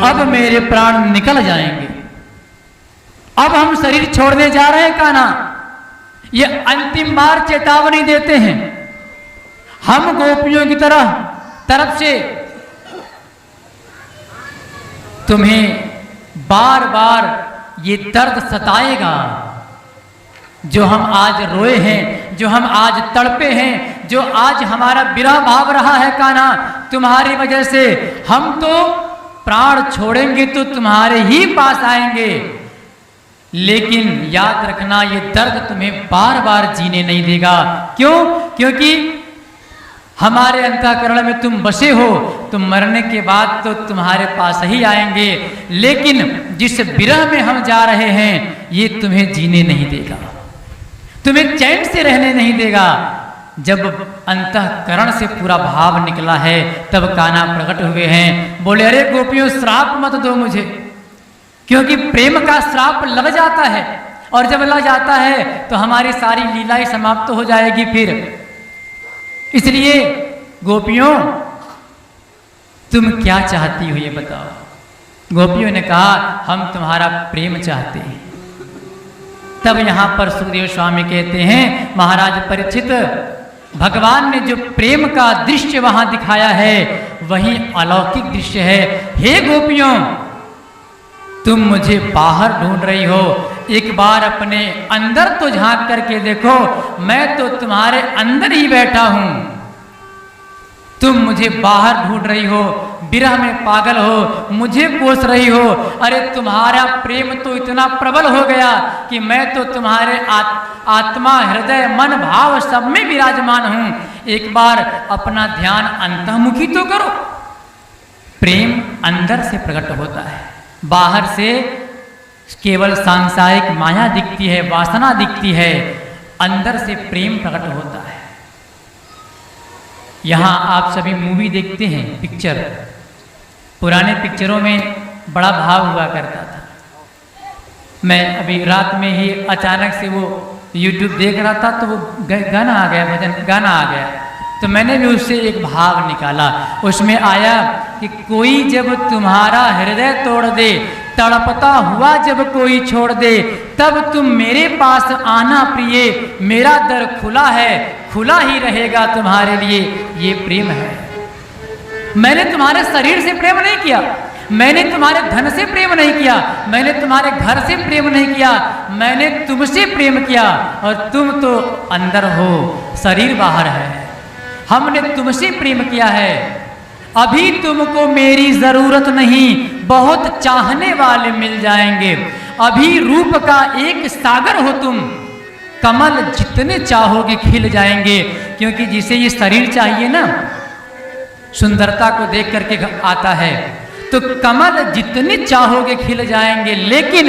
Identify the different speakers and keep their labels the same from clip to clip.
Speaker 1: अब मेरे प्राण निकल जाएंगे, अब हम शरीर छोड़ने जा रहे हैं कान्हा। ये अंतिम बार चेतावनी देते हैं। हम गोपियों की तरफ से तुम्हें बार बार ये दर्द सताएगा, जो हम आज रोए हैं, जो हम आज तड़पे हैं, जो आज हमारा विरह भाव रहा है कान्हा तुम्हारी वजह से। हम तो प्राण छोड़ेंगे तो तुम्हारे ही पास आएंगे, लेकिन याद रखना ये दर्द तुम्हें बार बार जीने नहीं देगा। क्यों? क्योंकि हमारे अंतःकरण में तुम बसे हो, तुम मरने के बाद तो तुम्हारे पास ही आएंगे, लेकिन जिस विरह में हम जा रहे हैं ये तुम्हें जीने नहीं देगा, तुम्हें चैन से रहने नहीं देगा। जब अंतःकरण से पूरा भाव निकला है तब कान्हा प्रकट हुए हैं, बोले अरे गोपियों श्राप मत दो मुझे, क्योंकि प्रेम का श्राप लग जाता है, और जब लग जाता है तो हमारी सारी लीलाएं समाप्त हो जाएगी फिर। इसलिए गोपियों तुम क्या चाहती हो ये बताओ। गोपियों ने कहा हम तुम्हारा प्रेम चाहते हैं। तब यहां पर सुखदेव स्वामी कहते हैं महाराज परीक्षित, भगवान ने जो प्रेम का दृश्य वहां दिखाया है वही अलौकिक दृश्य है। हे गोपियों, तुम मुझे बाहर ढूंढ रही हो, एक बार अपने अंदर तो झांक करके देखो, मैं तो तुम्हारे अंदर ही बैठा हूं। तुम मुझे बाहर ढूंढ रही हो, विरह में पागल हो, मुझे कोस रही हो। अरे तुम्हारा प्रेम तो इतना प्रबल हो गया कि मैं तो तुम्हारे आत्मा हृदय मन भाव सब में विराजमान हूं। एक बार अपना ध्यान अंतर्मुखी तो करो। प्रेम अंदर से प्रकट होता है, बाहर से केवल सांसारिक माया दिखती है, वासना दिखती है, अंदर से प्रेम प्रकट होता है। यहाँ आप सभी मूवी देखते हैं, पिक्चर, पुराने पिक्चरों में बड़ा भाव हुआ करता था। मैं अभी रात में ही अचानक से वो YouTube देख रहा था तो वो गाना आ गया, भजन गाना आ गया, तो मैंने भी उससे एक भाव निकाला। उसमें आया कि कोई जब तुम्हारा हृदय तोड़ दे, तड़पता हुआ जब कोई छोड़ दे, तब तुम मेरे पास आना प्रिय, मेरा दर खुला है, खुला ही रहेगा तुम्हारे लिए। ये प्रेम है। मैंने तुम्हारे शरीर से प्रेम नहीं किया, मैंने तुम्हारे धन से प्रेम नहीं किया, मैंने तुम्हारे घर से प्रेम नहीं किया, मैंने तुमसे प्रेम किया। और तुम तो अंदर हो, शरीर बाहर है। हमने तुमसे प्रेम किया है। अभी तुमको मेरी जरूरत नहीं, बहुत चाहने वाले मिल जाएंगे। अभी रूप का एक सागर हो तुम, कमल जितने चाहोगे खिल जाएंगे। क्योंकि जिसे ये शरीर चाहिए ना, सुंदरता को देख करके आता है, तो कमल जितने चाहोगे खिल जाएंगे। लेकिन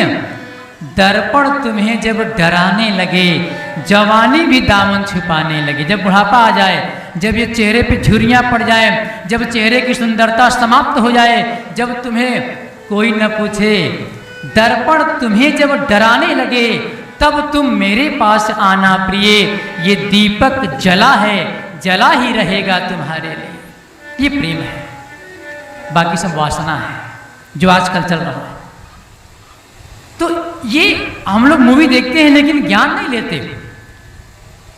Speaker 1: दर्पण तुम्हें जब डराने लगे, जवानी भी दामन छुपाने लगे, जब बुढ़ापा आ जाए, जब ये चेहरे पे झुर्रियां पड़ जाए, जब चेहरे की सुंदरता समाप्त हो जाए, जब तुम्हें कोई न पूछे, दर्पण तुम्हें जब डराने लगे, तब तुम मेरे पास आना प्रिय। ये दीपक जला है, जला ही रहेगा तुम्हारे लिए। ये प्रेम है, बाकी सब वासना है जो आजकल चल रहा है। तो ये हम लोग मूवी देखते हैं लेकिन ज्ञान नहीं लेते।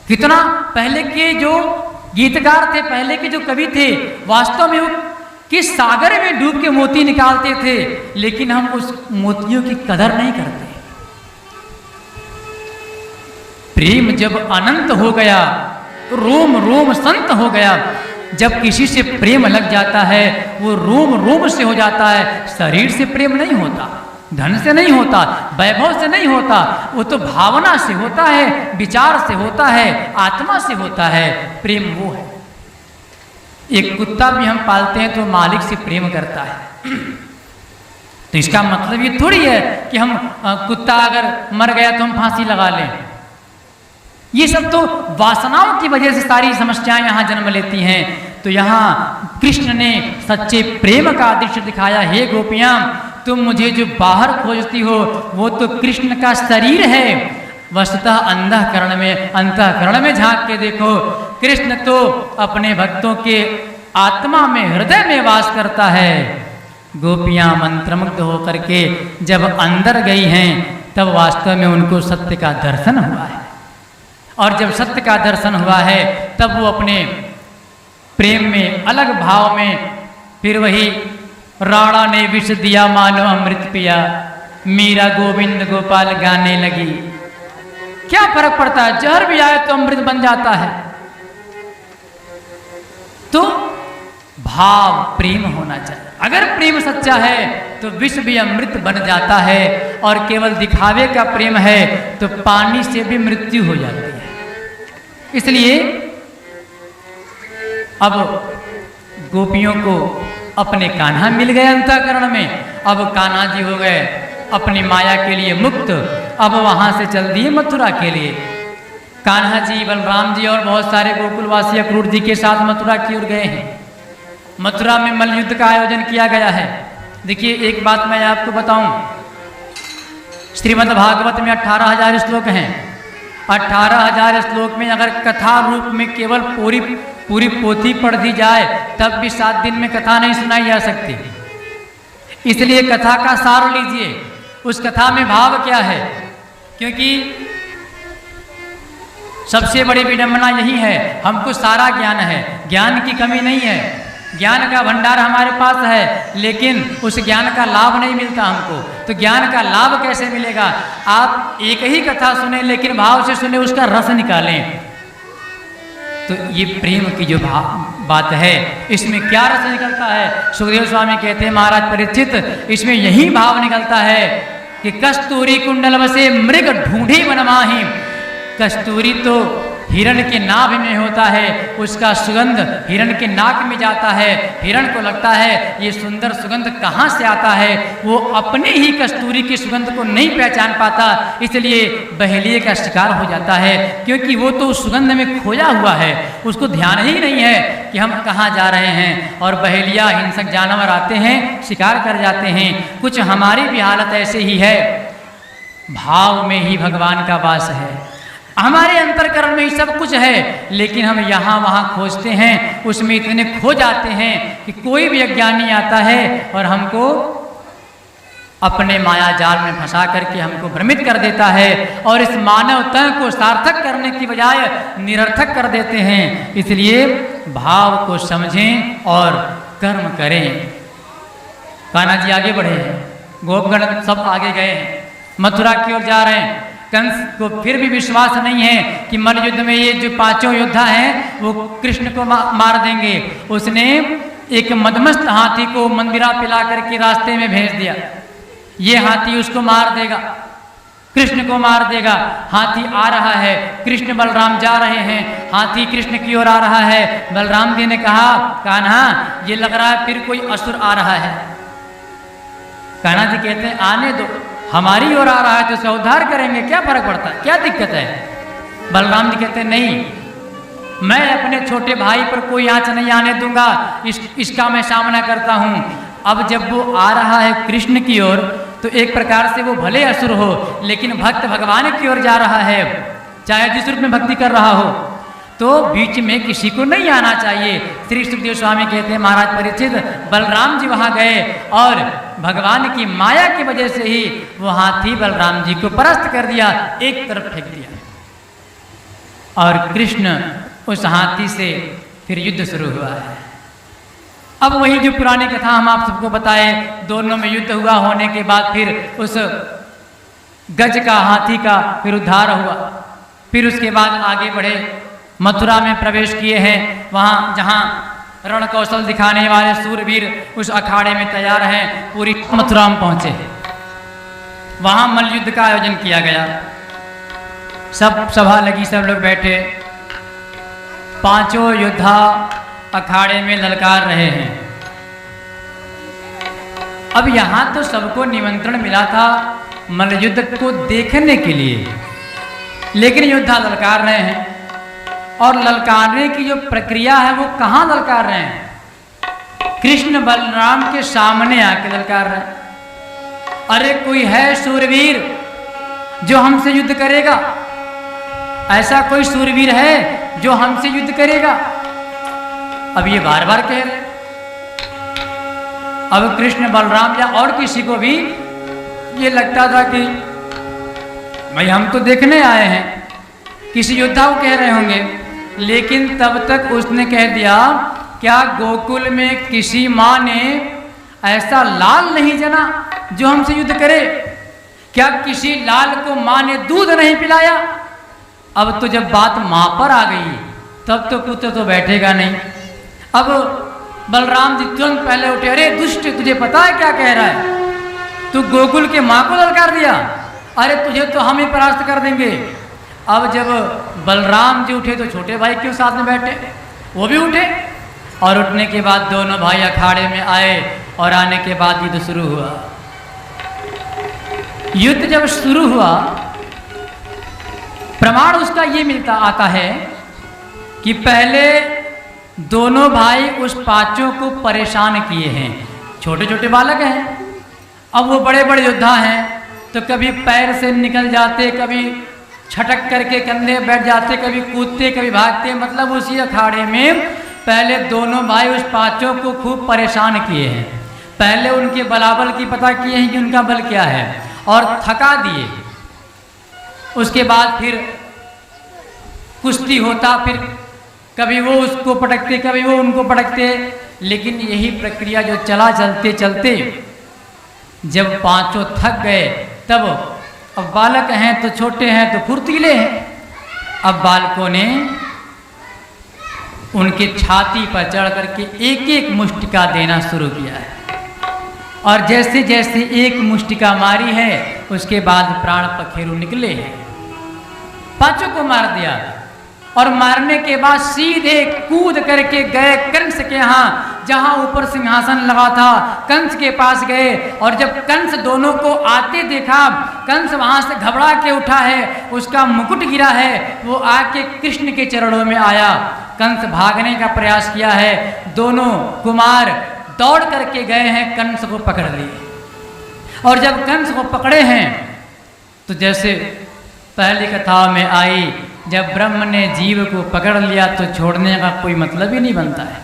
Speaker 1: कितना पहले के जो गीतकार थे, पहले के जो कवि थे, वास्तव में वो किस सागर में डूब के मोती निकालते थे, लेकिन हम उस मोतियों की कदर नहीं करते। प्रेम जब अनंत हो गया, रोम रोम संत हो गया। जब किसी से प्रेम लग जाता है वो रोम रोम से हो जाता है। शरीर से प्रेम नहीं होता, धन से नहीं होता, वैभव से नहीं होता, वो तो भावना से होता है, विचार से होता है, आत्मा से होता है। प्रेम वो है। एक कुत्ता भी हम पालते हैं तो मालिक से प्रेम करता है। तो इसका मतलब ये थोड़ी है कि हम कुत्ता अगर मर गया तो हम फांसी लगा लें। ये सब तो वासनाओं की वजह से सारी समस्याएं यहाँ जन्म लेती हैं। तो यहाँ कृष्ण ने सच्चे प्रेम का दृश्य दिखाया। हे गोपियां, तुम मुझे जो बाहर खोजती हो वो तो कृष्ण का शरीर है। वस्तुतः अंतःकरण में झांक के देखो, कृष्ण तो अपने भक्तों के आत्मा में, हृदय में वास करता है। गोपियां मंत्रमुग्ध होकर के जब अंदर गई हैं तब वास्तव में उनको सत्य का दर्शन हुआ है। और जब सत्य का दर्शन हुआ है तब वो अपने प्रेम में अलग भाव में फिर वही राणा ने विष दिया मानो अमृत पिया, मीरा गोविंद गोपाल गाने लगी। क्या फर्क पड़ता है, जहर भी आए तो अमृत बन जाता है। तो भाव प्रेम होना चाहिए। अगर प्रेम सच्चा है तो विष भी अमृत बन जाता है, और केवल दिखावे का प्रेम है तो पानी से भी मृत्यु हो जाती है। इसलिए अब गोपियों को अपने कान्हा मिल गए अंतःकरण में। अब कान्हा जी हो गए अपनी माया के लिए मुक्त। अब वहां से चल दिए मथुरा के लिए। कान्हा जी, बलराम जी और बहुत सारे गोकुलवासी अक्रूर जी के साथ मथुरा की ओर गए हैं। मथुरा में मल्लयुद्ध का आयोजन किया गया है। देखिए, एक बात मैं आपको बताऊं, श्रीमद् भागवत में 18,000 श्लोक हैं। 18,000 श्लोक में अगर कथा रूप में केवल पूरी पोथी पढ़ दी जाए तब भी 7 दिन में कथा नहीं सुनाई जा सकती। इसलिए कथा का सार लीजिए, उस कथा में भाव क्या है। क्योंकि सबसे बड़ी विडंबना यही है, हमको सारा ज्ञान है, ज्ञान की कमी नहीं है, ज्ञान का भंडार हमारे पास है, लेकिन उस ज्ञान का लाभ नहीं मिलता हमको। तो ज्ञान का लाभ कैसे मिलेगा? आप एक ही कथा सुने लेकिन भाव से सुने, उसका रस निकालें। तो ये प्रेम की जो बात है, इसमें क्या रस निकलता है? सुखदेव स्वामी कहते हैं, महाराज परीक्षित, इसमें यही भाव निकलता है कि कस्तूरी कुंडल बसे मृग ढूंढी बनमाही। कस्तूरी तो हिरण के नाभि में होता है, उसका सुगंध हिरण के नाक में जाता है। हिरण को लगता है ये सुंदर सुगंध कहाँ से आता है, वो अपने ही कस्तूरी की सुगंध को नहीं पहचान पाता, इसलिए बहेलिये का शिकार हो जाता है। क्योंकि वो तो उस सुगंध में खोया हुआ है, उसको ध्यान ही नहीं है कि हम कहाँ जा रहे हैं। और बहेलिया हिंसक जानवर आते हैं, शिकार कर जाते हैं। कुछ हमारी भी हालत ऐसे ही है। भाव में ही भगवान का वास है, हमारे अंतरकरण में ही सब कुछ है, लेकिन हम यहाँ वहाँ खोजते हैं, उसमें इतने खो जाते हैं कि कोई भी अज्ञानी आता है और हमको अपने माया जाल में फंसा करके हमको भ्रमित कर देता है, और इस मानवता को सार्थक करने की बजाय निरर्थक कर देते हैं। इसलिए भाव को समझें और कर्म करें। कान्हा जी आगे बढ़े हैं, गोपगण सब आगे गए हैं, मथुरा की ओर जा रहे हैं। कंस को फिर भी विश्वास नहीं है कि मल्लयुद्ध में ये जो 5 योद्धा हैं वो कृष्ण को मार देंगे। उसने एक मदमस्त हाथी को मंदिरा पिला करके रास्ते में भेज दिया, ये हाथी उसको मार देगा, कृष्ण को मार देगा। हाथी आ रहा है, कृष्ण बलराम जा रहे हैं, हाथी कृष्ण की ओर आ रहा है। बलराम जी ने कहा, कान्हा ये लग रहा है फिर कोई असुर आ रहा है। कान्हा जी कहते हैं, आने दो, हमारी ओर आ रहा है तो उसका उद्धार करेंगे, क्या फर्क पड़ता है, क्या दिक्कत है। बलराम जी कहते हैं, नहीं, मैं अपने छोटे भाई पर कोई आंच नहीं आने दूंगा, इसका मैं सामना करता हूं। अब जब वो आ रहा है कृष्ण की ओर, तो एक प्रकार से वो भले असुर हो लेकिन भक्त भगवान की ओर जा रहा है, चाहे जिस रूप में भक्ति कर रहा हो, तो बीच में किसी को नहीं आना चाहिए। श्री सुखदेव स्वामी कहते हैं, महाराज परीक्षित, बलराम जी वहां गए और भगवान की माया की वजह से ही वो हाथी बलराम जी को परास्त कर दिया, एक तरफ फेंक दिया, और कृष्ण उस हाथी से फिर युद्ध शुरू हुआ है। अब वही जो पुरानी कथा हम आप सबको बताए, दोनों में युद्ध हुआ, होने के बाद फिर उस गज का, हाथी का फिर उद्धार हुआ। फिर उसके बाद आगे बढ़े, मथुरा में प्रवेश किए हैं। वहाँ जहाँ रण कौशल दिखाने वाले सूरवीर उस अखाड़े में तैयार हैं, पूरी मथुरा में पहुँचे। वहाँ मल्लयुद्ध का आयोजन किया गया, सब सभा लगी, सब लोग बैठे, 5 योद्धा अखाड़े में ललकार रहे हैं। अब यहाँ तो सबको निमंत्रण मिला था मल्लयुद्ध को देखने के लिए, लेकिन योद्धा ललकार रहे हैं, और ललकारने की जो प्रक्रिया है वो कहाँ ललकार रहे हैं? कृष्ण बलराम के सामने आके ललकार रहे हैं। अरे कोई है सूरवीर जो हमसे युद्ध करेगा? ऐसा कोई सूरवीर है जो हमसे युद्ध करेगा? अब ये बार बार कह रहे, अब कृष्ण बलराम या और किसी को भी ये लगता था कि भाई हम तो देखने आए हैं, किसी योद्धा को कह रहे होंगे, लेकिन तब तक उसने कह दिया, क्या गोकुल में किसी माँ ने ऐसा लाल नहीं जना जो हमसे युद्ध करे? क्या किसी लाल को माँ ने दूध नहीं पिलाया? अब तो जब बात माँ पर आ गई तब तो पुत्र तो बैठेगा नहीं। अब बलराम जी तुरंत पहले उठे, अरे दुष्ट, तुझे पता है क्या कह रहा है? तू गोकुल के माँ को ललकार दिया, अरे तुझे तो हम ही परास्त कर देंगे। अब जब बलराम जी उठे तो छोटे भाई क्यों साथ में बैठे, वो भी उठे, और उठने के बाद दोनों भाई अखाड़े में आए और आने के बाद युद्ध शुरू हुआ। युद्ध जब शुरू हुआ, प्रमाण उसका ये मिलता आता है कि पहले दोनों भाई उस पांचों को परेशान किए हैं। छोटे छोटे बालक हैं, अब वो बड़े बड़े योद्धा हैं, तो कभी पैर से निकल जाते, कभी छटक करके कंधे बैठ जाते, कभी कूदते, कभी भागते। मतलब उसी अखाड़े में पहले दोनों भाई उस पांचों को खूब परेशान किए हैं। पहले उनके बलाबल की पता किए हैं कि उनका बल क्या है, और थका दिए। उसके बाद फिर कुश्ती होता, फिर कभी वो उसको पटकते, कभी वो उनको पटकते। लेकिन यही प्रक्रिया जो चला चलते चलते जब पांचों थक गए, तब अब बालक हैं तो छोटे हैं तो फुर्तीले हैं, अब बालकों ने उनके छाती पर चढ़ करके एक एक मुष्टिका देना शुरू किया है। और जैसे जैसे एक मुष्टिका मारी है, उसके बाद प्राण पखेरु निकले हैं। पांचों को मार दिया, और मारने के बाद सीधे कूद करके गए कंस के यहाँ, जहाँ ऊपर सिंहासन लगा था। कंस के पास गए, और जब कंस दोनों को आते देखा, कंस वहाँ से घबरा के उठा है, उसका मुकुट गिरा है, वो आके कृष्ण के चरणों में आया। कंस भागने का प्रयास किया है, दोनों कुमार दौड़ करके गए हैं, कंस को पकड़ लिए। और जब कंस को पकड़े हैं, तो जैसे पहली कथा में आई, जब ब्रह्म ने जीव को पकड़ लिया तो छोड़ने का कोई मतलब ही नहीं बनता है।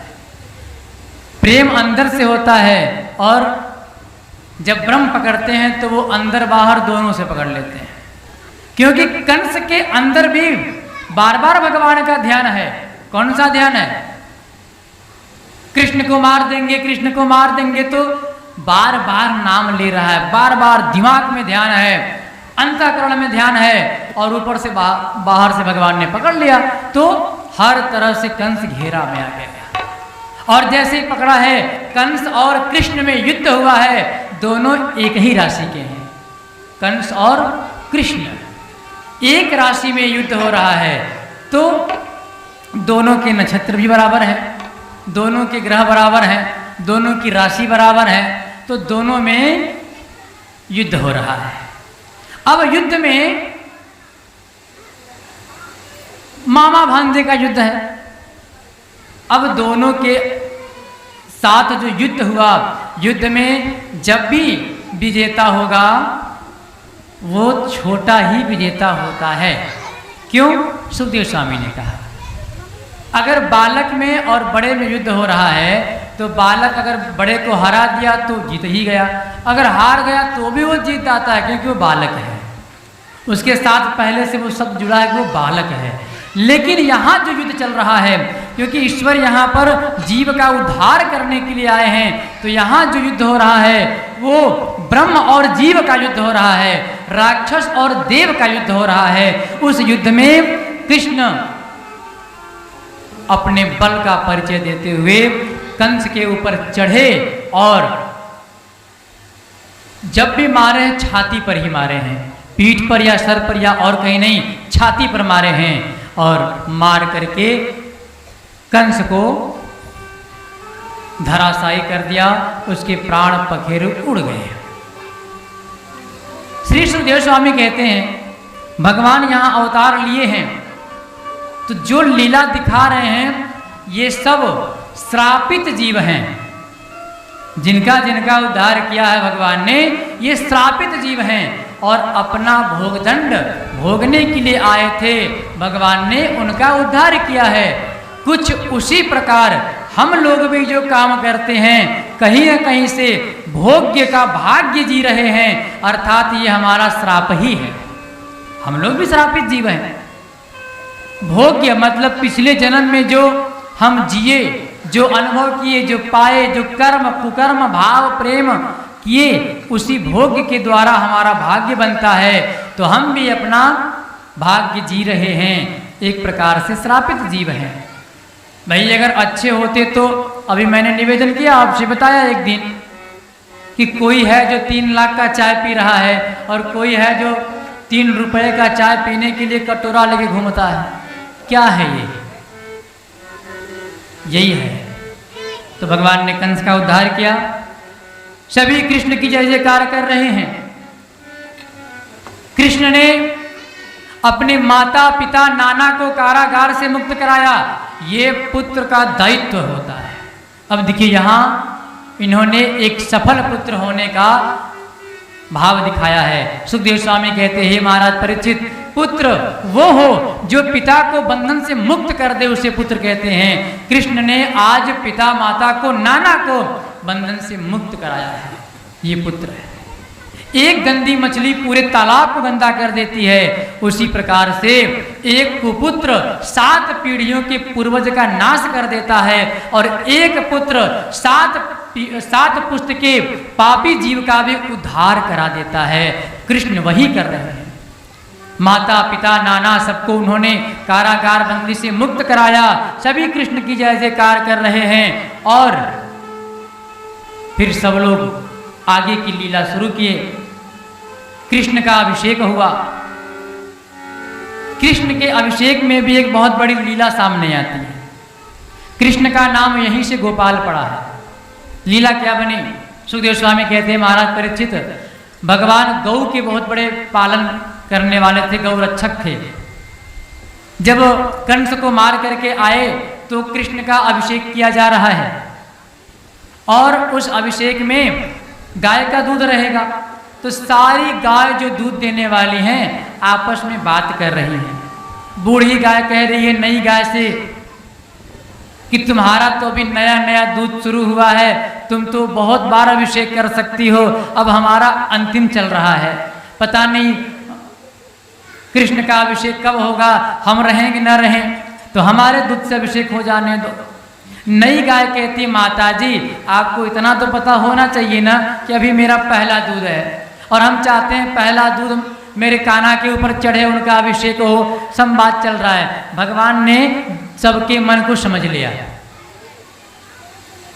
Speaker 1: प्रेम अंदर से होता है, और जब ब्रह्म पकड़ते हैं तो वो अंदर बाहर दोनों से पकड़ लेते हैं। क्योंकि कंस के अंदर भी बार बार भगवान का ध्यान है। कौन सा ध्यान है? कृष्ण को मार देंगे, कृष्ण को मार देंगे, तो बार बार नाम ले रहा है, बार बार दिमाग में ध्यान है, अंतःकरण में ध्यान है, और ऊपर से बाहर से भगवान ने पकड़ लिया, तो हर तरह से कंस घेरा में आ गया। और जैसे ही पकड़ा है, कंस और कृष्ण में युद्ध हुआ है। दोनों एक ही राशि के हैं, कंस और कृष्ण एक राशि में युद्ध हो रहा है। तो दोनों के नक्षत्र भी बराबर हैं, दोनों के ग्रह बराबर हैं, दोनों की राशि बराबर है, तो दोनों में युद्ध हो रहा है। अब युद्ध में मामा भांजे का युद्ध है। अब दोनों के साथ जो युद्ध हुआ, युद्ध में जब भी विजेता होगा वो छोटा ही विजेता होता है। क्यों? सुखदेव स्वामी ने कहा, अगर बालक में और बड़े में युद्ध हो रहा है तो बालक अगर बड़े को हरा दिया तो जीत ही गया, अगर हार गया तो भी वो जीत जाता है, क्योंकि वो बालक है, उसके साथ पहले से वो सब जुड़ा है कि वो बालक है। लेकिन यहाँ जो युद्ध चल रहा है, क्योंकि ईश्वर यहाँ पर जीव का उद्धार करने के लिए आए हैं, तो यहाँ जो युद्ध हो रहा है वो ब्रह्म और जीव का युद्ध हो रहा है, राक्षस और देव का युद्ध हो रहा है। उस युद्ध में कृष्ण अपने बल का परिचय देते हुए कंस के ऊपर चढ़े, और जब भी मारे हैं छाती पर ही मारे हैं, पीठ पर या सर पर या और कहीं नहीं, छाती पर मारे हैं, और मार करके कंस को धराशायी कर दिया, उसके प्राण पखेरु उड़ गए। श्री सुखदेव स्वामी कहते हैं, भगवान यहाँ अवतार लिए हैं, तो जो लीला दिखा रहे हैं ये सब श्रापित जीव हैं, जिनका जिनका उद्धार किया है भगवान ने, ये श्रापित जीव हैं, और अपना भोगदंड भोगने के लिए आए थे, भगवान ने उनका उद्धार किया है। कुछ उसी प्रकार हम लोग भी जो काम करते हैं कहीं न कहीं से भोग्य का भाग्य जी रहे हैं, अर्थात ये हमारा श्राप ही है। हम लोग भी श्रापित जीव हैं। भोग्य मतलब पिछले जन्म में जो हम जिए, जो अनुभव किए, जो पाए, जो कर्म कुकर्म भाव प्रेम किए, उसी भोग्य के द्वारा हमारा भाग्य बनता है। तो हम भी अपना भाग्य जी रहे हैं, एक प्रकार से श्रापित जीव हैं। भाई अगर अच्छे होते तो, अभी मैंने निवेदन किया आपसे, बताया एक दिन कि कोई है जो 3 लाख का चाय पी रहा है और कोई है जो 3 रुपए का चाय पीने के लिए कटोरा लेके घूमता है। क्या है ये? यही है। तो भगवान ने कंस का उद्धार किया। सभी कृष्ण की जय जयकार कर रहे हैं। कृष्ण ने अपने माता पिता नाना को कारागार से मुक्त कराया। ये पुत्र का दायित्व होता है। अब देखिए यहाँ इन्होंने एक सफल पुत्र होने का भाव दिखाया है। सुखदेव स्वामी कहते हैं, महाराज परीक्षित, पुत्र वो हो जो पिता को बंधन से मुक्त कर दे, उसे पुत्र कहते हैं। कृष्ण ने आज पिता माता को, नाना को बंधन से मुक्त कराया है, ये पुत्र है। एक गंदी मछली पूरे तालाब को गंदा कर देती है, उसी प्रकार से एक कुपुत्र 7 पीढ़ियों के पूर्वज का नाश कर देता है और एक पुत्र 7 पुस्त के पापी जीव का भी उद्धार करा देता है। कृष्ण वही कर रहे हैं। माता पिता नाना सबको उन्होंने कारागार बंदी से मुक्त कराया। सभी कृष्ण की जय जयकार कर रहे हैं और फिर सब लोग आगे की लीला शुरू किए। कृष्ण का अभिषेक हुआ। कृष्ण के अभिषेक में भी एक बहुत बड़ी लीला सामने आती है। कृष्ण का नाम यहीं से गोपाल पड़ा है। लीला क्या बनी? सुखदेव स्वामी कहते हैं, महाराज परीक्षित, भगवान गौ के बहुत बड़े पालन करने वाले थे, गौ रक्षक थे। जब कंस को मार करके आए तो कृष्ण का अभिषेक किया जा रहा है और उस अभिषेक में गाय का दूध रहेगा। तो सारी गाय जो दूध देने वाली हैं आपस में बात कर रही हैं। बूढ़ी गाय कह रही है नई गाय से कि तुम्हारा तो अभी नया नया दूध शुरू हुआ है, तुम तो बहुत बार अभिषेक कर सकती हो, अब हमारा अंतिम चल रहा है, पता नहीं कृष्ण का अभिषेक कब होगा, हम रहेंगे न रहें, तो हमारे दूध से अभिषेक हो जाने दो। नई गाय कहती, माता जी आपको इतना तो पता होना चाहिए ना कि अभी मेरा पहला दूध है और हम चाहते हैं पहला दूध मेरे कान्हा के ऊपर चढ़े, उनका अभिषेक हो, संवाद चल रहा है। भगवान ने सबके मन को समझ लिया।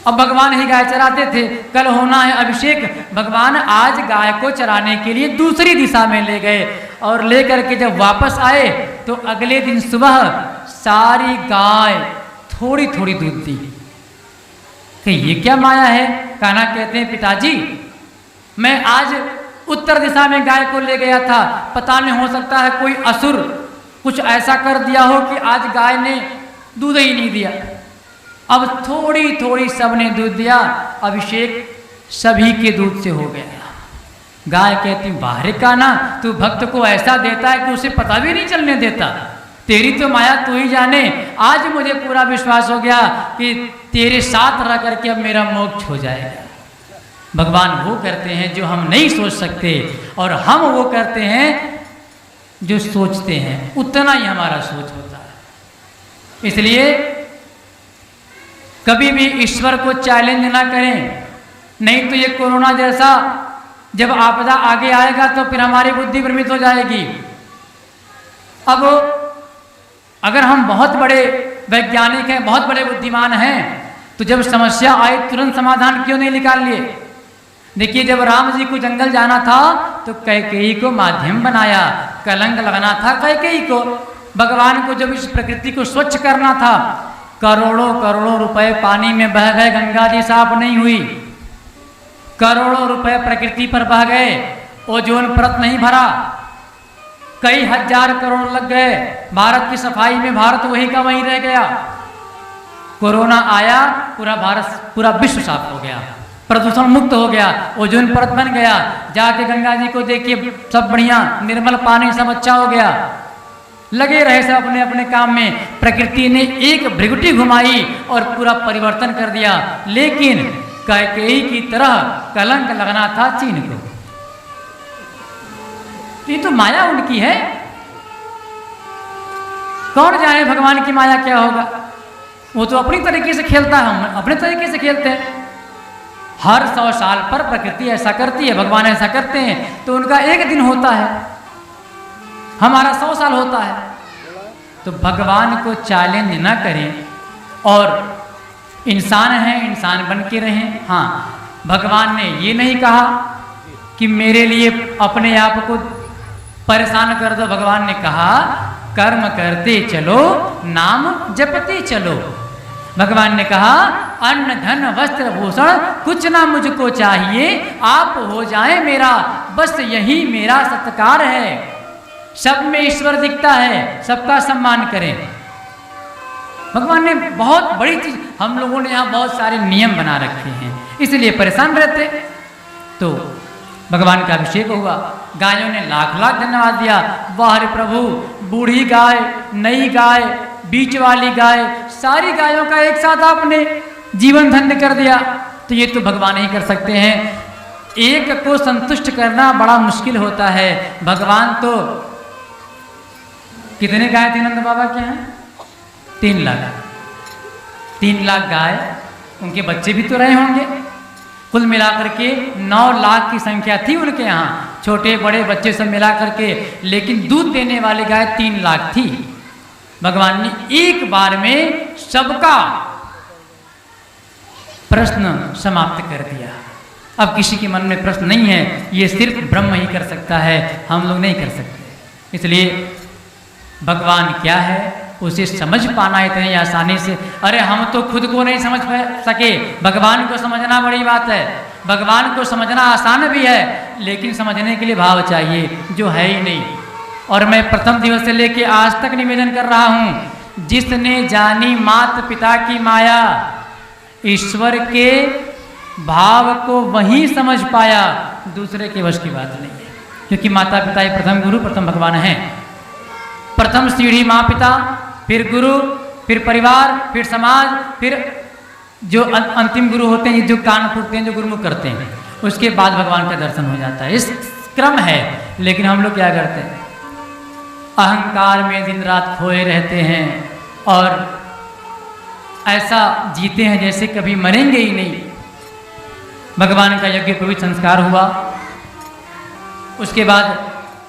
Speaker 1: अब भगवान ही गाय चराते थे, कल होना है अभिषेक। भगवान आज गाय को चराने के लिए दूसरी दिशा में ले गए और लेकर के जब वापस आए तो अगले दिन सुबह सारी गाय थोड़ी थोड़ी दूध दी। कि ये क्या माया है? कान्हा कहते हैं, पिताजी मैं आज उत्तर दिशा में गाय को ले गया था, पता नहीं हो सकता है कोई असुर कुछ ऐसा कर दिया हो कि आज गाय ने दूध ही नहीं दिया। अब थोड़ी थोड़ी सबने दूध दिया, अभिषेक सभी के दूध से हो गया। गाय कहती, बाहर कान्हा तू भक्त को ऐसा देता है कि उसे पता भी नहीं चलने देता, तेरी तो माया तू ही जाने। आज मुझे पूरा विश्वास हो गया कि तेरे साथ रह करके अब मेरा मोक्ष हो जाएगा। भगवान वो करते हैं जो हम नहीं सोच सकते और हम वो करते हैं जो सोचते हैं, उतना ही हमारा सोच होता है। इसलिए कभी भी ईश्वर को चैलेंज ना करें, नहीं तो ये कोरोना जैसा जब आपदा आगे आएगा तो फिर हमारी बुद्धि भ्रमित हो जाएगी। अब अगर हम बहुत बड़े वैज्ञानिक हैं, बहुत बड़े बुद्धिमान हैं, तो जब समस्या आई तुरंत समाधान क्यों नहीं निकाल लिए? देखिए जब राम जी को जंगल जाना था तो कैकेयी को माध्यम बनाया, कलंक लगाना था कैकेयी को। भगवान को जब इस प्रकृति को स्वच्छ करना था, करोड़ों करोड़ों रुपए पानी में बह गए, गंगा जी साफ नहीं हुई। करोड़ों रुपए प्रकृति पर बह गए, ओजोन परत नहीं भरा, कई हजार करोड़ लग गए भारत की सफाई में, भारत वही का वहीं रह गया। कोरोना आया, पूरा भारत पूरा विश्व साफ हो गया, प्रदूषण मुक्त हो गया, ओजोन परत बन गया। जाके गंगा जी को देखिए, सब बढ़िया निर्मल पानी, सब अच्छा हो गया। लगे रहे सब अपने अपने काम में, प्रकृति ने एक भृगुटी घुमाई और पूरा परिवर्तन कर दिया। लेकिन कैकेयी की तरह कलंक लगना था चीन को। ये तो माया उनकी है, कौन जाने भगवान की माया क्या होगा। वो तो अपनी तरीके से खेलता है, हम अपने तरीके से खेलते हैं। हर 100 साल पर प्रकृति ऐसा करती है, भगवान ऐसा करते हैं, तो उनका एक दिन होता है, हमारा 100 साल होता है। तो भगवान को चैलेंज न करें और इंसान हैं, इंसान बन के रहें। हाँ, भगवान ने ये नहीं कहा कि मेरे लिए अपने आप को परेशान कर दो। भगवान ने कहा कर्म करते चलो, नाम जपते चलो। भगवान ने कहा अन्न धन वस्त्र भूषण कुछ ना मुझको चाहिए, आप हो जाए मेरा, बस यही मेरा सत्कार है। सब में ईश्वर दिखता है, सबका सम्मान करें। भगवान ने बहुत बड़ी चीज, हम लोगों ने यहाँ बहुत सारे नियम बना रखे हैं, इसलिए परेशान रहते। तो भगवान का अभिषेक हुआ, गायों ने लाख लाख धन्यवाद दिया। वाह रे प्रभु, बूढ़ी गाय, नई गाय, बीच वाली गाय, सारी गायों का एक साथ आपने जीवन धन्य कर दिया। तो ये तो भगवान ही कर सकते हैं। एक को संतुष्ट करना बड़ा मुश्किल होता है। भगवान तो कितने गाय थे नंद बाबा के यहाँ? 3 लाख। 3 लाख गाय, उनके बच्चे भी तो रहे होंगे। कुल मिलाकर के 9 लाख की संख्या थी उनके यहाँ, छोटे बड़े बच्चे सब मिलाकर के। लेकिन दूध देने वाली गाय 3 लाख थी। भगवान ने एक बार में सबका प्रश्न समाप्त कर दिया। अब किसी के मन में प्रश्न नहीं है, ये सिर्फ ब्रह्म ही कर सकता है, हम लोग नहीं कर सकते। इसलिए भगवान क्या है उसे समझ पाना इतनी आसानी से, अरे हम तो खुद को नहीं समझ सके, भगवान को समझना बड़ी बात है। भगवान को समझना आसान भी है, लेकिन समझने के लिए भाव चाहिए, जो है ही नहीं। और मैं प्रथम दिवस से लेके आज तक निवेदन कर रहा हूं, जिसने जानी माता पिता की माया, ईश्वर के भाव को वही समझ पाया, दूसरे के वश की बात नहीं है। क्योंकि माता पिता ही प्रथम गुरु, प्रथम भगवान हैं। प्रथम सीढ़ी माँ पिता, फिर गुरु, फिर परिवार, फिर समाज, फिर जो अंतिम गुरु होते हैं, जो कान फूटते हैं, जो गुरुमुख करते हैं, उसके बाद भगवान का दर्शन हो जाता है। इस क्रम है। लेकिन हम लोग क्या करते हैं, अहंकार में दिन रात खोए रहते हैं और ऐसा जीते हैं जैसे कभी मरेंगे ही नहीं। भगवान का यज्ञ पवित्र संस्कार हुआ, उसके बाद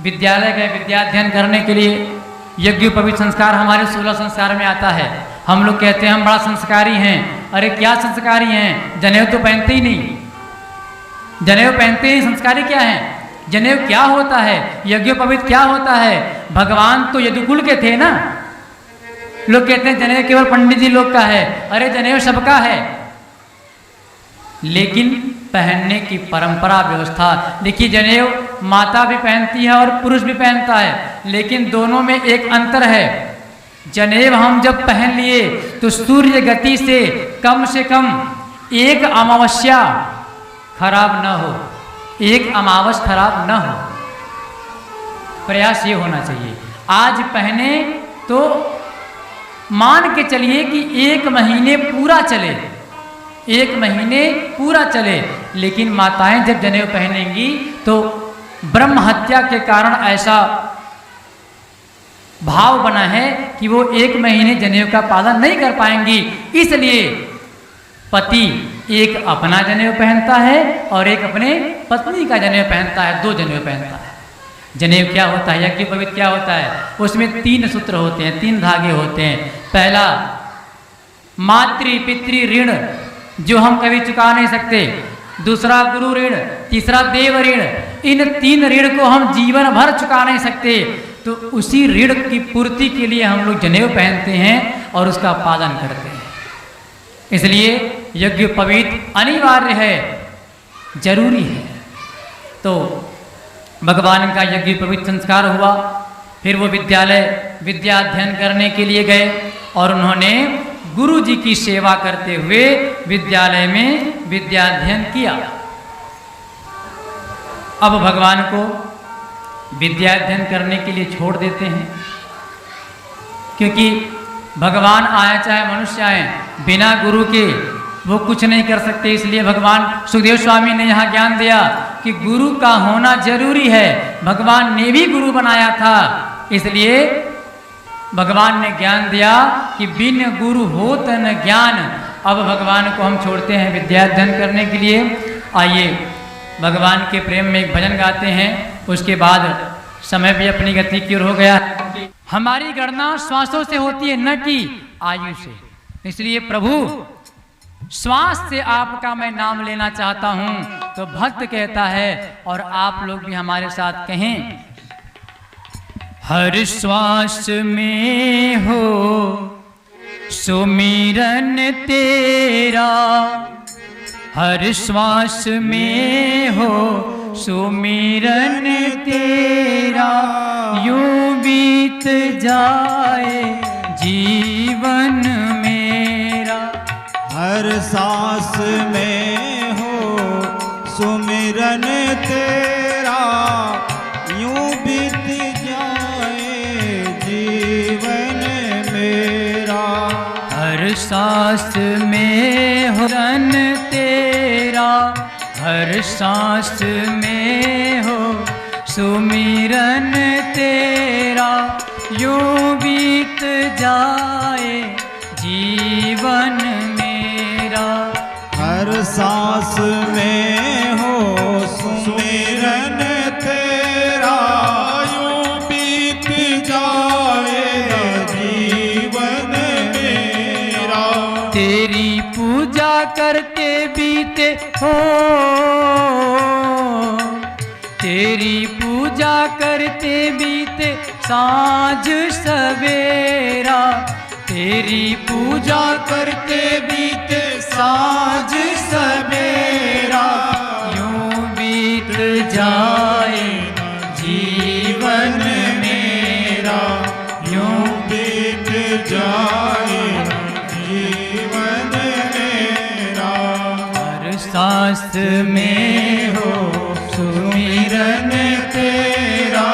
Speaker 1: विद्यालय गए विद्याध्ययन करने के लिए। यज्ञ पवित्र संस्कार हमारे 16 संस्कार में आता है। हम लोग कहते हैं हम बड़ा संस्कारी हैं। अरे क्या संस्कारी हैं, जनेऊ तो पहनते ही नहीं। जनेऊ पहनते ही संस्कारी क्या है? जनेऊ क्या होता है, यज्ञ पवित्र क्या होता है? भगवान तो यदुकुल के थे ना। लोग कहते हैं जनेऊ केवल पंडित जी लोग का है, अरे जनेऊ सबका है। लेकिन पहनने की परंपरा व्यवस्था देखिए, जनेऊ माता भी पहनती है और पुरुष भी पहनता है, लेकिन दोनों में एक अंतर है। जनेऊ हम जब पहन लिए तो सूर्य गति से कम 1 अमावस्या खराब न हो, 1 अमावस खराब न हो। प्रयास ये होना चाहिए। आज पहने तो मान के चलिए कि 1 महीने पूरा चले, 1 महीने पूरा चले। लेकिन माताएं जब जनेऊ पहनेंगी तो ब्रह्म हत्या के कारण ऐसा भाव बना है कि वो 1 महीने जनेऊ का पालन नहीं कर पाएंगी। इसलिए पति एक अपना जनेऊ पहनता है और एक अपने पत्नी का जनेऊ पहनता है, 2 जनेऊ पहनता है। जनेऊ क्या होता है, यज्ञ पवित्र क्या होता है? उसमें 3 सूत्र होते हैं, 3 धागे होते हैं। पहला मातृ पितृ ऋण, जो हम कभी चुका नहीं सकते। दूसरा गुरु ऋण, तीसरा देव ऋण। इन 3 ऋण को हम जीवन भर चुका नहीं सकते। तो उसी ऋण की पूर्ति के लिए हम लोग जनेऊ पहनते हैं और उसका पालन करते हैं। इसलिए यज्ञ पवित्र अनिवार्य है, जरूरी है। तो भगवान का यज्ञ पवित्र संस्कार हुआ। फिर वो विद्या अध्ययन करने के लिए गए और उन्होंने गुरु जी की सेवा करते हुए विद्यालय में विद्या अध्ययन किया। अब भगवान को विद्या अध्ययन करने के लिए छोड़ देते हैं, क्योंकि भगवान आए चाहे मनुष्य आए, बिना गुरु के वो कुछ नहीं कर सकते। इसलिए भगवान सुखदेव स्वामी ने यहाँ ज्ञान दिया कि गुरु का होना जरूरी है। भगवान ने भी गुरु बनाया था, इसलिए भगवान ने ज्ञान दिया कि बिन गुरु होत न ज्ञान। अब भगवान को हम छोड़ते हैं विद्या अध्ययन करने के लिए। आइए भगवान के प्रेम में एक भजन गाते हैं, उसके बाद समय भी अपनी गति की ओर हो गया। हमारी गणना श्वासों से होती है, न कि आयु से। इसलिए प्रभु श्वास से आपका मैं नाम लेना चाहता हूं। तो भक्त कहता है, और आप लोग भी हमारे साथ कहें, हर श्वास में हो सुमिरन तेरा, हर श्वास में हो सुमिरन तेरा, यूं बीत जाए जीवन मेरा।
Speaker 2: हर सांस में हो सुमिरन तेरा, यूं बीत जाए जीवन मेरा।
Speaker 1: हर सांस में हो रन तेरा, हर सांस में हो सुमिरन तेरा, यूं बीत जाए जीवन मेरा।
Speaker 2: हर सांस में हो सुमिरन तेरा, यूं बीत जाए जीवन मेरा।
Speaker 1: तेरी पूजा करते बीते हो, तेरी पूजा करते बीते साँझ सवेरा, तेरी पूजा करते बीते साँझ सवेरा, यूं बीत जाए जीवन मेरा, यूं
Speaker 2: बीत जाए जीवन मेरा।
Speaker 1: हर सांस में हो सुमिरन तेरा,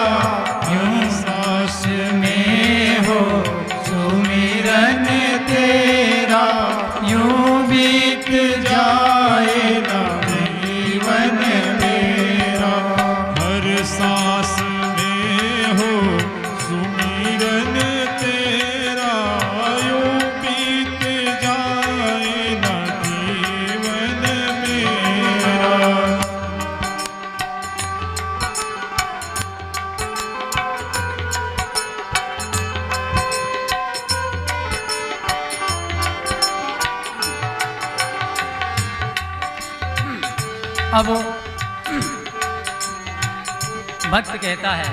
Speaker 1: यूं सांस में हो सुमिरन तेरा, यूं बीत जाए जीवन मेरा।
Speaker 2: हर सांस में हो सुमिरन तेरा, यूं बीत जाए जीवन मेरा।
Speaker 1: अब भक्त कहता है,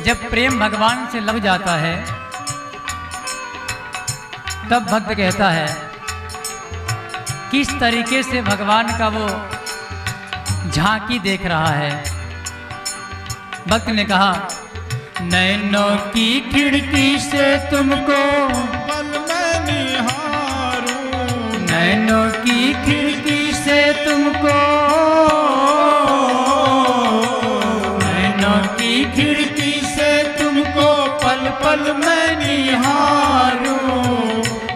Speaker 1: जब प्रेम भगवान से लग जाता है तब भक्त कहता है किस तरीके से भगवान का वो झांकी देख रहा है। भक्त ने कहा, नैनों की खिड़की से तुमको
Speaker 2: पल में निहारूं,
Speaker 1: नैनों की खिड़की से तुमको, नैनों की खिड़की से तुमको पल पल में निहारूं,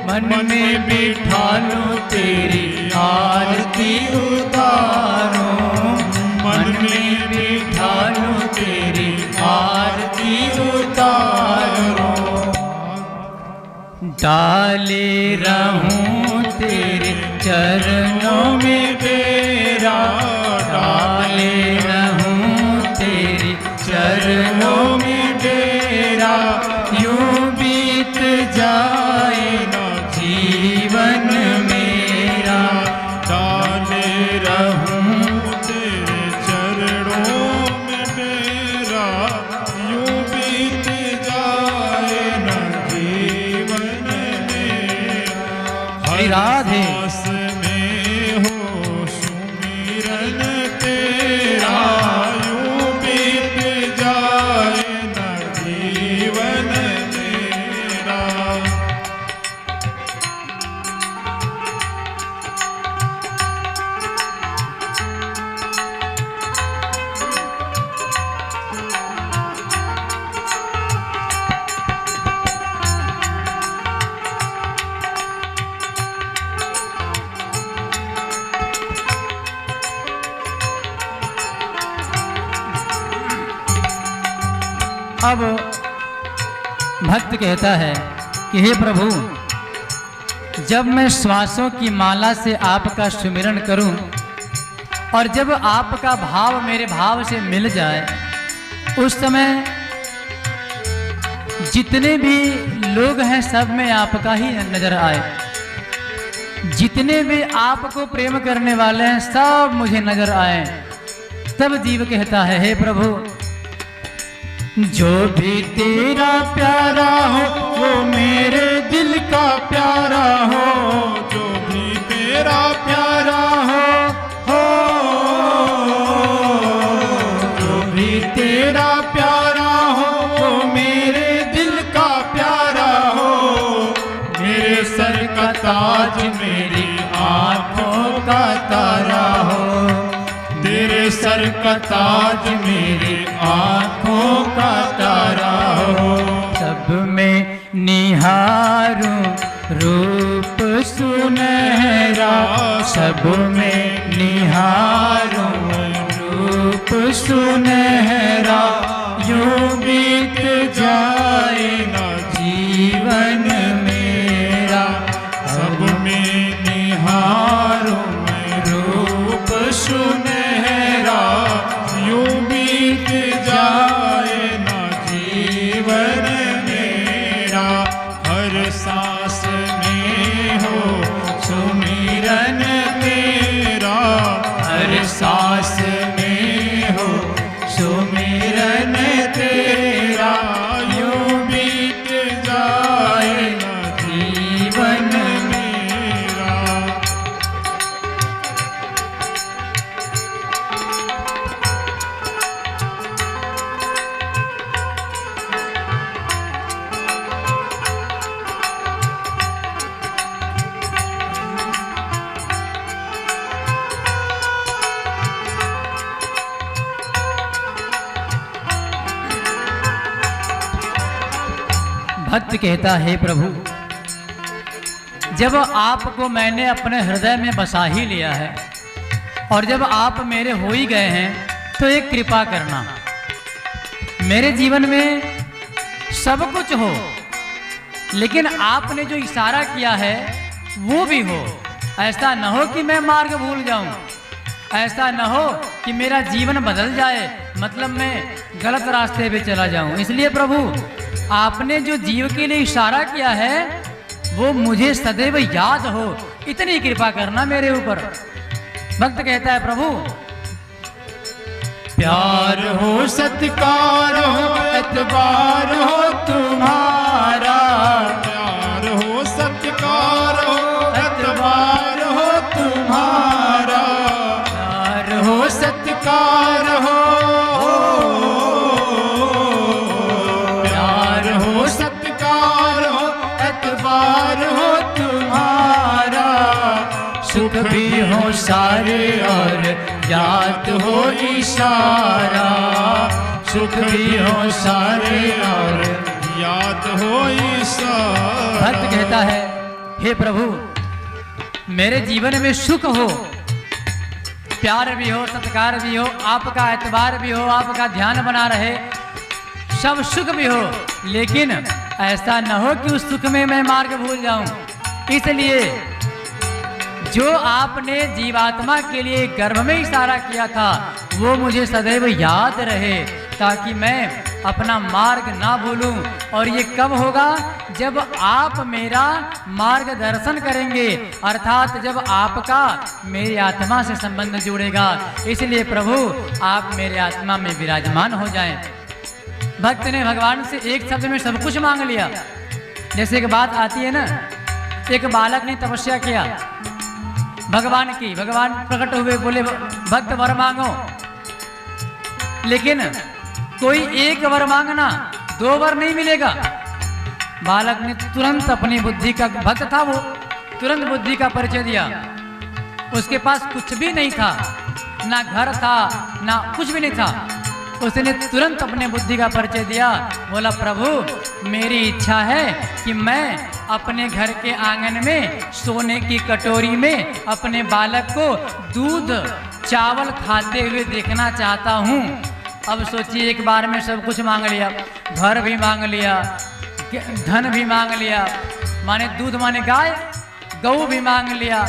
Speaker 1: मन में बिठा लूं तेरी आरती उतारूं, मन में बिठा लूं तेरी आरती उतारूं, डाले रहूं तेरे चरणों में तेरा, डाले रहूं तेरे चरणों में तेरा, यूं बीत जाए जीवन मेरा,
Speaker 2: डाले रहूं तेरे चरणों में तेरा, यूं बीत जाए न जीवन मेरा।
Speaker 1: श्री राधे।
Speaker 2: सांस में हो सुमिरन तेरा,
Speaker 1: अब भक्त कहता है कि हे प्रभु, जब मैं श्वासों की माला से आपका सुमिरन करूं और जब आपका भाव मेरे भाव से मिल जाए, उस समय जितने भी लोग हैं सब में आपका ही नजर आए। जितने भी आपको प्रेम करने वाले हैं सब मुझे नजर आए। तब जीव कहता है, हे प्रभु, जो भी तेरा प्यारा हो वो मेरे दिल का प्यारा हो,
Speaker 2: जो भी तेरा प्यारा
Speaker 1: हो जो भी तेरा प्यारा हो वो मेरे दिल का प्यारा हो।
Speaker 2: मेरे सर का ताज मेरी आंखों का तारा हो, तेरे सर का ताज मेरी आंखों का तारा हो।
Speaker 1: सब में निहारूं रूप सुनहरा, सब में निहारूं रूप सुनहरा, यूं बीत जाए ना जीवन मेरा।
Speaker 2: सब में निहारूं रूप सुनहरा, यूं बीत जाए ना जीवन मेरा। हर सांस में हो सुमिरन तेरा,
Speaker 1: हर सांस में हो सुमिरन तेरा,
Speaker 2: यूं बीत जाए ना जीवन मेरा।
Speaker 1: भक्त कहता है, प्रभु, जब आपको मैंने अपने हृदय में बसा ही लिया है और जब आप मेरे हो ही गए हैं, तो एक कृपा करना, मेरे जीवन में सब कुछ हो, लेकिन आपने जो इशारा किया है वो भी हो। ऐसा न हो कि मैं मार्ग भूल जाऊं, ऐसा न हो कि मेरा जीवन बदल जाए, मतलब मैं गलत रास्ते पे चला जाऊं। इसलिए प्रभु, आपने जो जीव के लिए इशारा किया है वो मुझे सदैव याद हो, इतनी कृपा करना मेरे ऊपर। भक्त कहता है, प्रभु,
Speaker 2: प्यार हो सत्कार हो एतबार हो तुम्हारा, प्यार हो सत्कार हो एतबार हो तुम्हारा,
Speaker 1: प्यार
Speaker 2: हो सत्कार हो, प्यार हो सत्कार हो एतबार हो तुम्हारा।
Speaker 1: सुख भी हो सारे और याद हो इशारा, सुख भी हो सारे और
Speaker 2: याद हो इशारा।
Speaker 1: भक्त कहता है, हे प्रभु, मेरे जीवन में सुख हो, प्यार भी हो, सत्कार भी हो, आपका एतबार भी हो, आपका ध्यान बना रहे, सब सुख भी हो, लेकिन ऐसा न हो कि उस सुख में मैं मार्ग भूल जाऊं। इसलिए जो आपने जीवात्मा के लिए गर्भ में इशारा किया था वो मुझे सदैव याद रहे, ताकि मैं अपना मार्ग ना भूलूं। और ये कब होगा? जब आप मेरा मार्गदर्शन करेंगे, अर्थात जब आपका मेरी आत्मा से संबंध जुड़ेगा। इसलिए प्रभु, आप मेरे आत्मा में विराजमान हो जाएं। भक्त ने भगवान से एक शब्द में सब कुछ मांग लिया। जैसे एक बात आती है ना, एक बालक ने तपस्या किया भगवान की, भगवान प्रकट हुए, बोले भक्त वर मांगो, लेकिन कोई एक वर मांगना, 2 वर नहीं मिलेगा। बालक ने तुरंत अपनी बुद्धि का, भक्त था वो, तुरंत बुद्धि का परिचय दिया। उसके पास कुछ भी नहीं था, ना घर था ना कुछ भी नहीं था। उसने तुरंत अपने बुद्धि का परिचय दिया, बोला प्रभु, मेरी इच्छा है कि मैं अपने घर के आंगन में सोने की कटोरी में अपने बालक को दूध चावल खाते हुए देखना चाहता हूँ। अब सोचिए एक बार में सब कुछ मांग लिया, घर भी मांग लिया, धन भी मांग लिया, माने दूध माने गाय, गऊ भी मांग लिया,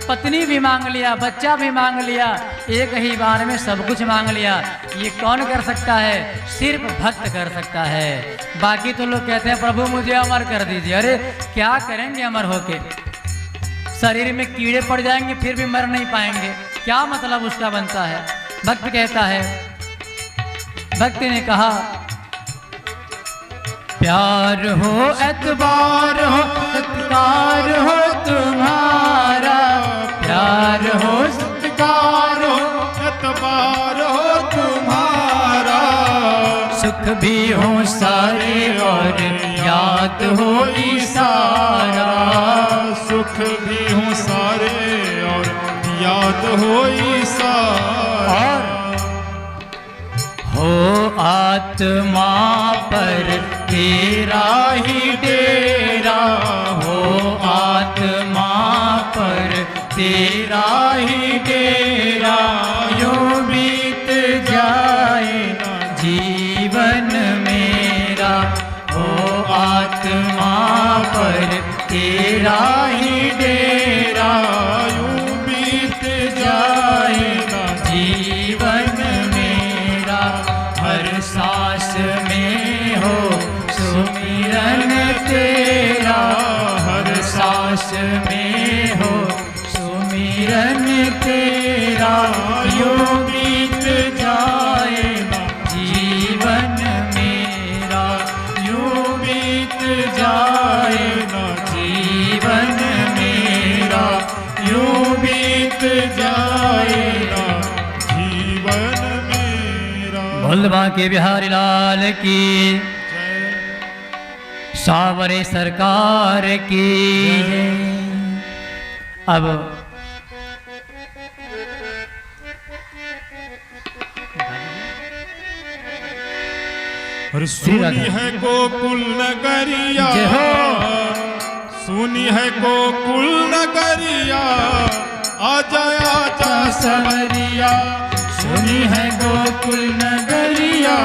Speaker 1: पत्नी भी मांग लिया, बच्चा भी मांग लिया, एक ही बार में सब कुछ मांग लिया। ये कौन कर सकता है? सिर्फ भक्त कर सकता है। बाकी तो लोग कहते हैं प्रभु मुझे अमर कर दीजिए। अरे क्या करेंगे अमर होके? शरीर में कीड़े पड़ जाएंगे फिर भी मर नहीं पाएंगे, क्या मतलब उसका बनता है? भक्त कहता है, भक्ति ने कहा प्यार हो एतबार हो सत्कार हो तुम्हारा, प्यार हो
Speaker 2: सत्कार हो एतबार हो तुम्हारा,
Speaker 1: सुख भी हो सारे और याद हो इशारा,
Speaker 2: सुख भी हो सारे और याद हो इशारा,
Speaker 1: हो आत्मा पर तेरा ही डेरा, हो आत्मा पर तेरा ही डेरा, यूं बीत जाए जीवन मेरा, हो आत्मा पर तेरा ही डेरा,
Speaker 2: यूं बीत जाएगा
Speaker 1: जीवन मेरा, हर सांस में हो सुमिरन तेरा, हर सांस में हो सुमिरन तेरा, यूं बीत जाएगा जीवन मेरा, यूं बीत जाएगा जीवन मेरा, यूं बीत जाएगा
Speaker 2: जीवन मेरा।
Speaker 1: बोल बांके बिहारी लाल की, सावरे सरकार की। अब
Speaker 2: और सुनी है गोकुल नगरिया,
Speaker 1: जय हो।
Speaker 2: सुनी है गोकुल नगरिया, आजा आजा सवरिया,
Speaker 1: सुनी है गोकुल नगरिया,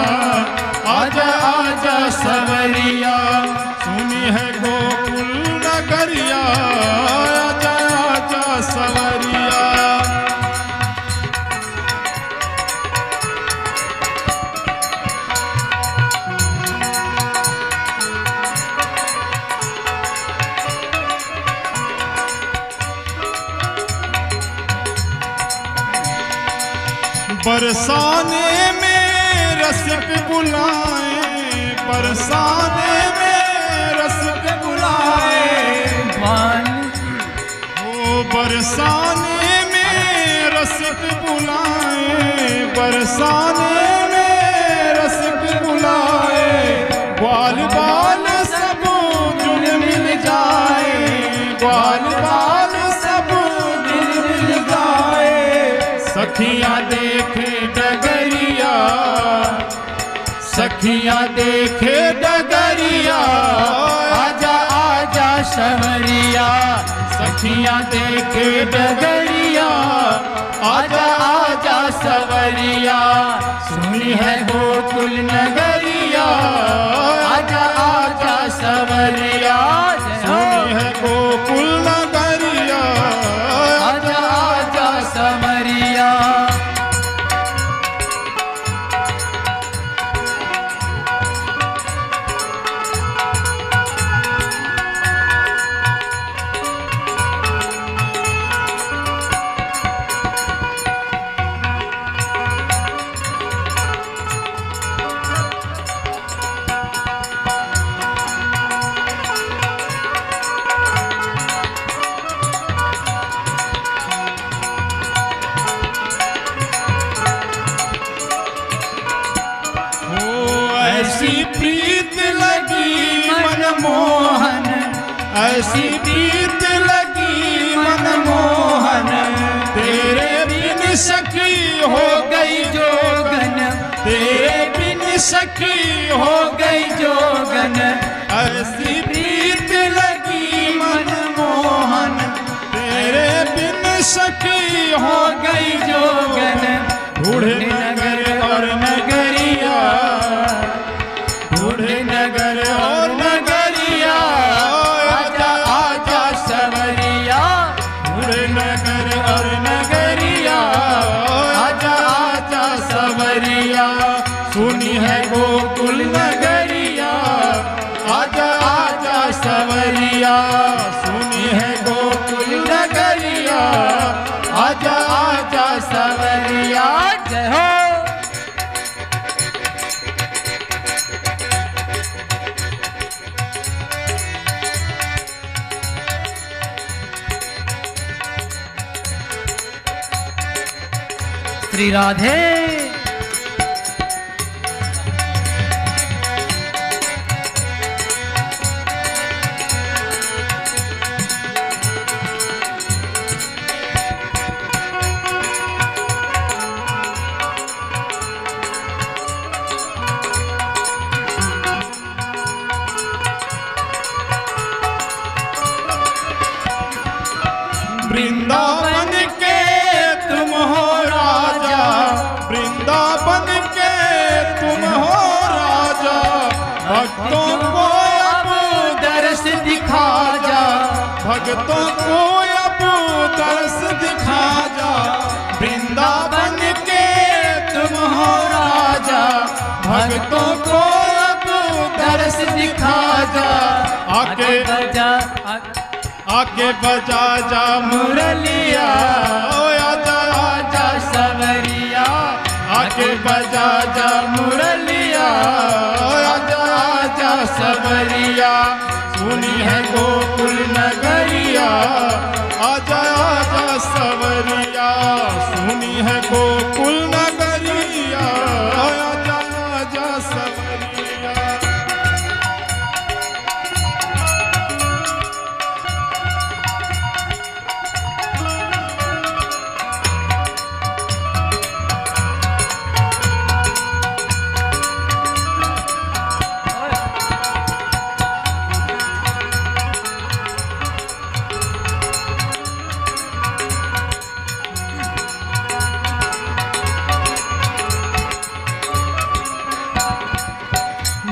Speaker 2: आजा आजा सवरिया, सुनी है गोकुल नगरिया, आजा आजा सवरिया। बरसाने में रसिक बुलाए, बरसाने में रसिक बुलाए, ओ बरसाने में रसिक बुलाए, बरसाने में रसिक बुलाए, ग्वाल बाल सब जुल मिल जाए, ग्वाल बाल सब जुल मिल जाए, सखियां देखे डगरिया, सखियां देखे डगरिया,
Speaker 1: आजा आजा सवरिया,
Speaker 2: सखियां देखे डगरिया,
Speaker 1: आजा आजा सवरिया, सुनी है गोकुल नगरिया, आजा आजा सवरिया,
Speaker 2: सुनी है गोकुल नगरिया,
Speaker 1: आजा आजा सवरिया।
Speaker 2: ऐसी प्रीत लगी मनमोहन, ऐसी प्रीत लगी मनमोहन, तेरे बिन सखी हो गई जोगन, तेरे बिन सखी हो गई जोगन, ऐसी प्रीत लगी मनमोहन, तेरे बिन सखी हो गई जोगन, बूढ़े नगर और नगरी
Speaker 1: श्री राधे।
Speaker 2: वृंदावन के तुम हो राजा, वृंदावन के तुम हो राजा, भक्तों को अब
Speaker 1: दर्श दिखा जा,
Speaker 2: भक्तों को अब दर्श दिखा जा। वृंदावन के तुम हो राजा, भक्तों को अब दर्श दिखा जा। आके आके बजा जा मुरलिया, ओ आजा आजा सवरिया। आके बजा जा मुरलिया, ओ आजा आजा सवरिया। सुनी है गोकुल नगरिया, आजा आजा सवरिया। सुनी है गोकुल नगरिया, आजा आजा सवरिया।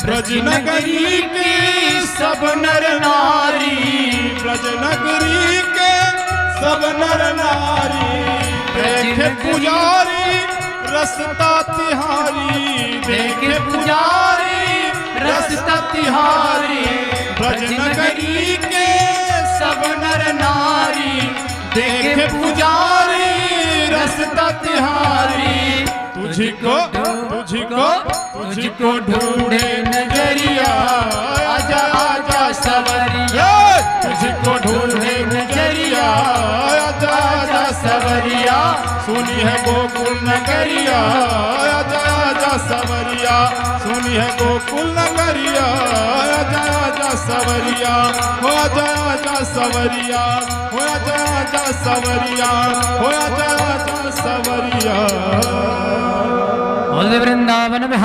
Speaker 2: ब्रज नगरी के सब नर नारी, ब्रज नगरी के सब नर नारी। देखे पुजारी रसता तिहारी, देखे पुजारी रसता तिहारी। ब्रज नगरी के सब नर नारी, देखे पुजारी रसता तिहारी। तुझको तुझको तुझको ढूंढे नजरिया, आजा आजा सवरिया। तुझको ढूंढे नजरिया, आजा आजा सवरिया। सुनी है गोकुल नगरिया, आजा आजा सवरिया। सुनी है गोकुल नगरिया, आजा आजा सवरिया। हो आजा आजा सवरिया, हो आजा आजा सवरिया, हो आजा आजा सवरिया।
Speaker 1: बोल वृंदावन में